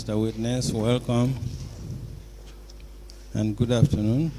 Mr. Witness, welcome and good afternoon.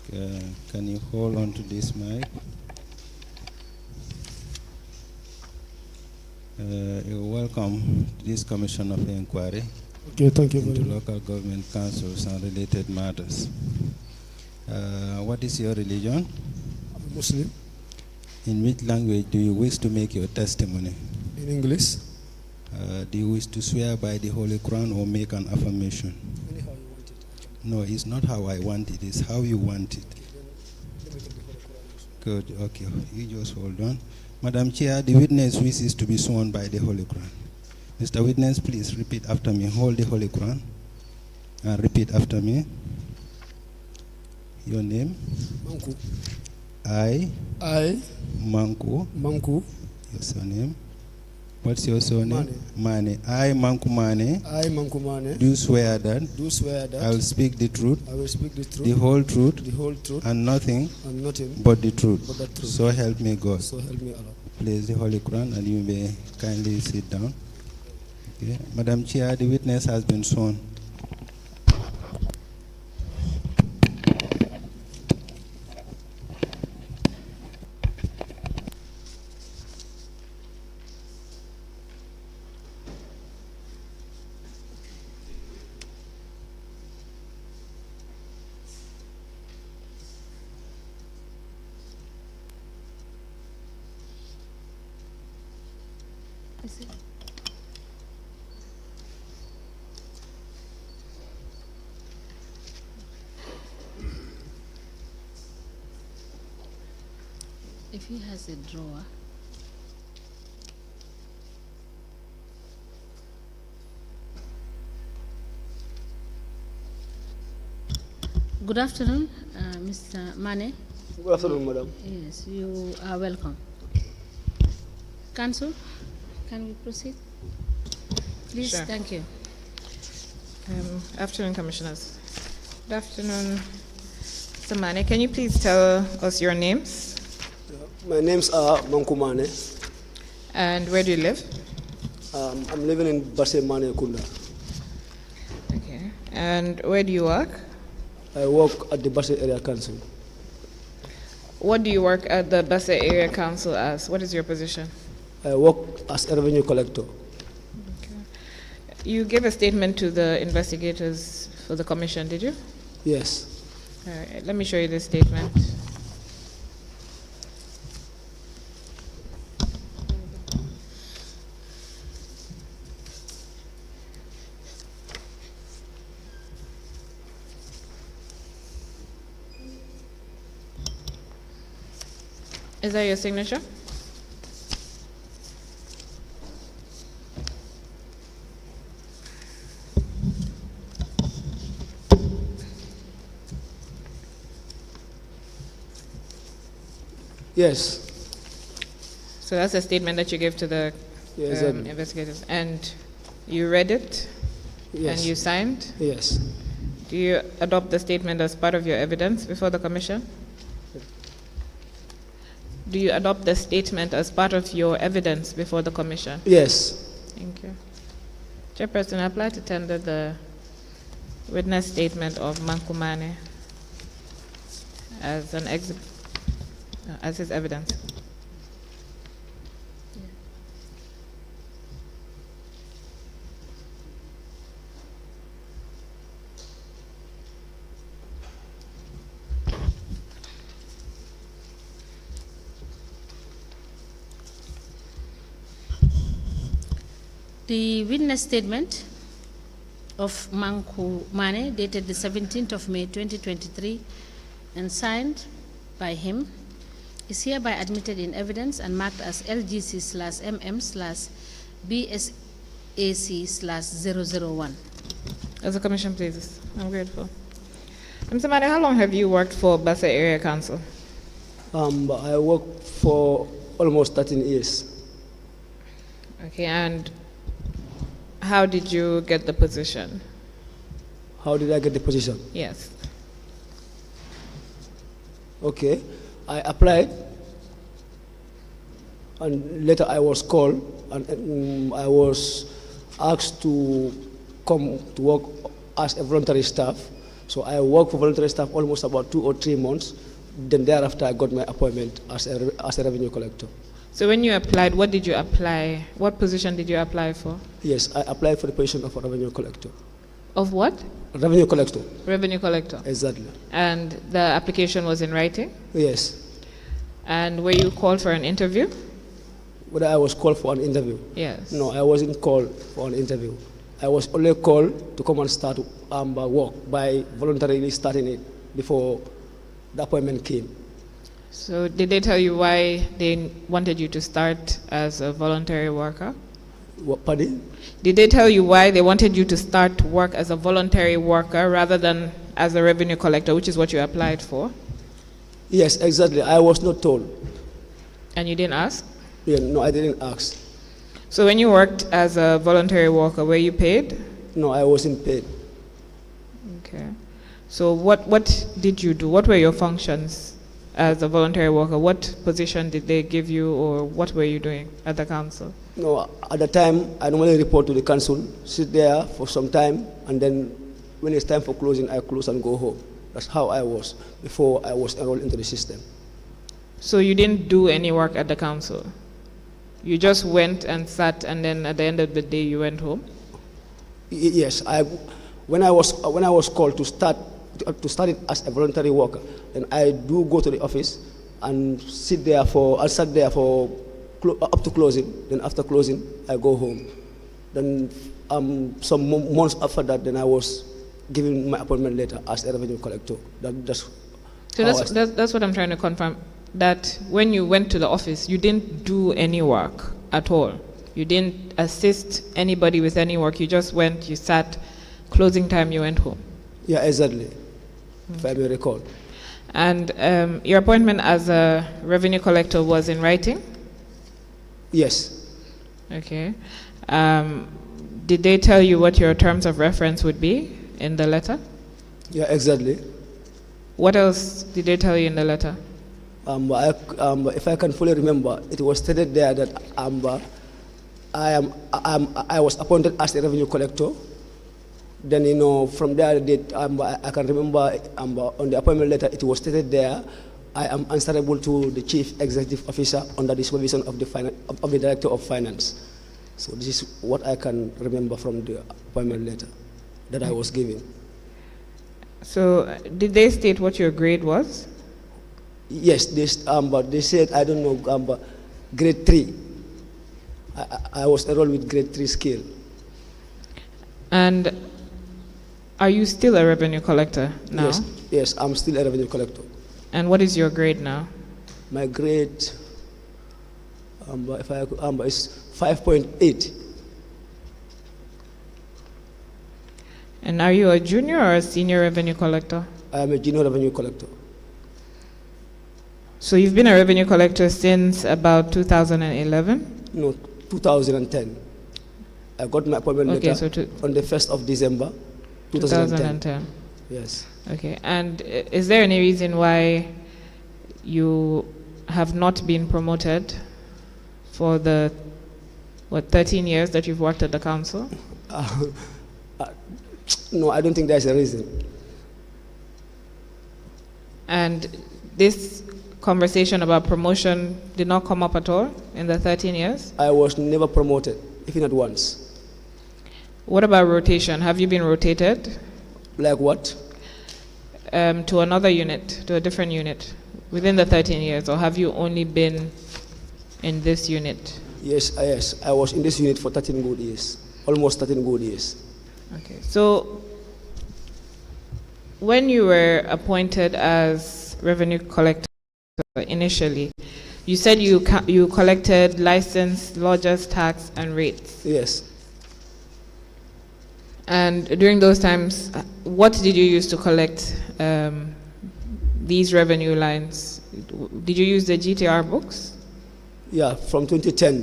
Can you hold on to this mic? Welcome to this Commission of Inquiry Thank you into very much. local government councils and related matters. What is your religion? I'm a Muslim. In which language do you wish to make your testimony? In English. Do you wish to swear by the Holy Quran or make an affirmation? Anyhow you want it. No, it's not how I want it, it's how you want it. Let me take the Holy Quran. Good, okay. You just hold on. Madam Chair, the witness wishes to be sworn by the Holy Quran. Mr. Witness, please repeat after me. Hold the Holy Quran and repeat after me. Your name? Manku. I, Manku. Manku. Your surname? What's your surname? Mane. I, Manku Mane. I, Manku Mane. Do swear that. Do swear that. I will speak the truth. I will speak the truth. The whole truth. The whole truth. And nothing. And nothing. But the truth. But the truth. So help me God. So help me Allah. Place the Holy Quran and you may kindly sit down. Okay. Madam Chair, the witness has been sworn. If he has a drawer. Good afternoon, Mr. Mane. Good afternoon, madam. Yes, you are welcome. Council, can we proceed? Please, Sure. thank you. Afternoon, Commissioners. Good afternoon, Mr. Mane. Can you please tell us your names My name's Manku Mane. and where do you live? I'm living in Basse Mane Kunda. Okay. And where do you work? I work at the Basse Area Council. What do you work at the Basse Area Council as? What is your position? I work as a revenue collector. You gave a statement to the investigators for the commission, did you? Yes. All right, let me show you this statement. Is that your signature? Yes. So that's a statement that you gave to the Yes. investigators. And you read it? Yes. And you signed? Yes. Do you adopt the statement as part of your evidence before the commission? Do you adopt the statement as part of your evidence before the commission? Yes. Thank you. Chairperson, I apply to tender the witness statement of Mankumane as an as his evidence. The witness statement of Manku Mane, dated the 17th of May 2023 and signed by him, is hereby admitted in evidence and marked as LGC/MM/BSAC/001. As a commission, please. I'm grateful. Mr. Mane, how long have you worked for Basse Area Council? I work for almost 13 years. Okay, and how did you get the position? How did I get the position? Yes. Okay. I applied And later I was called and I was asked to come to work as a voluntary staff. So I worked for voluntary staff almost about 2 or 3 months. Then thereafter I got my appointment as a revenue collector. So when you applied, what did you apply? What position did you apply for? Yes, I applied for the position of a revenue collector. Of what? Revenue collector, Revenue collector. exactly. And the application was in writing? Yes. And were you called for an interview? Whether I was called for an interview? Yes. No, I wasn't called for an interview. I was only called to come and start work by voluntarily starting it before the appointment came. So did they tell you why they wanted you to start as a voluntary worker? Pardon? Did they tell you why they wanted you to start work as a voluntary worker rather than as a revenue collector, which is what you applied for? Yes, exactly. I was not told. And you didn't ask? Yeah, no, I didn't ask. So when you worked as a voluntary worker, were you paid? No, I wasn't paid. Okay. So what did you do? What were your functions as a voluntary worker? What position did they give you, or what were you doing at the council? No, at the time, I normally report to the council, sit there for some time, and then when it's time for closing, I close and go home. That's how I was before I was enrolled into the system. So you didn't do any work at the council? You just went and sat, and then at the end of the day, you went home? Yes, when I was called to start it as a voluntary worker, then I do go to the office and sat there for up to closing. Then after closing, I go home. Then some months after that, then I was given my appointment letter as a revenue collector. That's what I'm trying to confirm. That when you went to the office, you didn't do any work at all. You didn't assist anybody with any work. You just went, you sat, closing time, you went home. Yeah, exactly. If I may recall. And your appointment as a revenue collector was in writing? Yes. Okay. Did they tell you what your terms of reference would be in the letter? Yeah, exactly. What else did they tell you in the letter? If I can fully remember, it was stated there that I was appointed as a revenue collector. Then, from there, I can remember on the appointment letter, it was stated there, I am answerable to the chief executive officer under the supervision of the director of finance. So this is what I can remember from the appointment letter that I was given. So did they state what your grade was? Yes, but they said, I don't know, grade 3. I was enrolled with grade 3 skill. And are you still a revenue collector now? Yes, I'm still a revenue collector. And what is your grade now? My grade, is 5.8. And are you a junior or a senior revenue collector? I am a junior revenue collector. So you've been a revenue collector since about 2011? No, 2010. I got my appointment letter on the 1st of December, 2010. Yes. Okay. And is there any reason why you have not been promoted for the 13 years that you've worked at the council? No, I don't think there's a reason. And this conversation about promotion did not come up at all in the 13 years? I was never promoted, even not once. What about rotation? Have you been rotated? Like what? To another unit, to a different unit within the 13 years, or have you only been in this unit? Yes, I was in this unit for 13 good years, almost 13 good years. Okay, so when you were appointed as revenue collector initially, you said you collected license, lodgers, tax, and rates. Yes. And during those times, what did you use to collect these revenue lines? Did you use the GTR books? Yeah, from 2010